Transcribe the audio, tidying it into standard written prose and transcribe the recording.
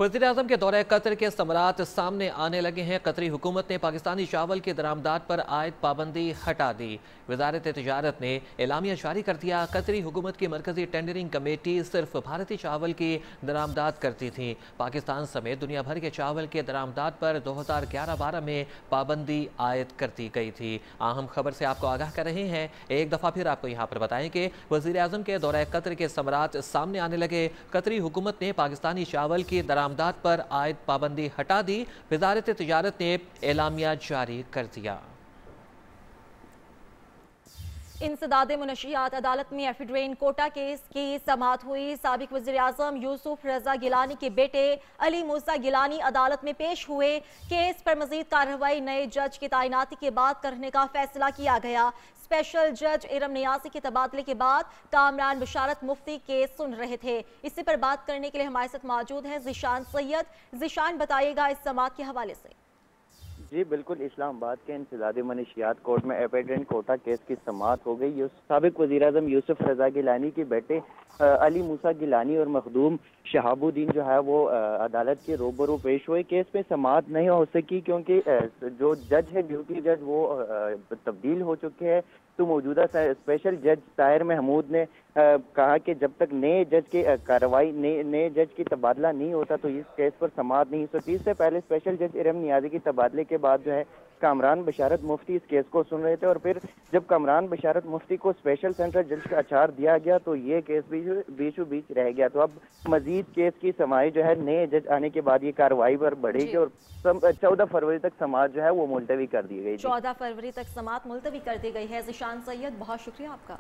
वज़ीर-ए-आज़म के दौरे कतर के समरात सामने आने लगे हैं। कतरी हुकूमत ने पाकिस्तानी चावल की दरामदात पर आयद पाबंदी हटा दी। वज़ारत तिजारत ने एलामिया जारी कर दिया। कतरी हुकूमत की मरकजी टेंडरिंग कमेटी सिर्फ भारतीय चावल की दरामदात करती थी। पाकिस्तान समेत दुनिया भर के चावल के दरामदात पर 2011-12 में पाबंदी आयद कर दी गई थी। अहम खबर से आपको आगाह कर रहे हैं। एक दफ़ा फिर आपको यहाँ पर बताएं कि वज़ीर-ए-आज़म के दौरे कतर के समरात सामने आने लगे। कतरी हुकूमत ने पाकिस्तानी चावल की दरामदात पर आयद पाबंदी हटा दी। वज़ारत तिजारत ने एलामिया जारी कर दिया। इंसदाद मुनशियात अदालत में एफिड्रेन कोटा केस की समाअत हुई। साबिक वज़ीर-ए-आज़म यूसुफ रज़ा गिलानी के बेटे अली मूसा गिलानी अदालत में पेश हुए। केस पर मजीद कार्रवाई नए जज की तैनाती के बाद करने का फैसला किया गया। स्पेशल जज इरम नियाज़ी के तबादले के बाद कामरान बशारत मुफ्ती केस सुन रहे थे। इसी पर बात करने के लिए हमारे साथ मौजूद हैं ज़ीशान सैयद। ज़ीशान, बताइएगा इस समाअत के हवाले से। जी बिल्कुल, इस्लामाबाद के इंसदाद मनशियात कोर्ट में एफिड्रेन कोटा केस की समाअत हो गई। साबिक वज़ीर-ए-आज़म यूसुफ रज़ा गिलानी के बेटे अली मूसा गिलानी और मखदूम शहाबुद्दीन जो है वो अदालत के रूबरू पेश हुए। केस में समाअत नहीं हो सकी क्योंकि जो जज है, ड्यूटी जज, वो तब्दील हो चुके हैं। तो मौजूदा स्पेशल जज ताहिर महमूद ने कहा कि जब तक नए जज की कार्रवाई, नए जज की तबादला नहीं होता तो इस केस पर समाअत नहीं हो सकती। इससे पहले स्पेशल जज इरम नियाज़ी के तबादले के बाद जो है कामरान बशारत मुफ्ती इस केस को सुन रहे थे, और फिर जब कामरान बशारत मुफ्ती को स्पेशल सेंट्रल जज का अचार दिया गया तो ये केस बीचों बीच रह गया। तो अब मजीद केस की समाई जो है नए जज आने के बाद ये कार्रवाई पर बढ़ेगी और 14 फरवरी तक समाअत जो है वो मुलतवी कर दी गई। 14 फरवरी तक समाअत मुलतवी कर दी गई है। ज़ीशान सैयद, बहुत शुक्रिया आपका।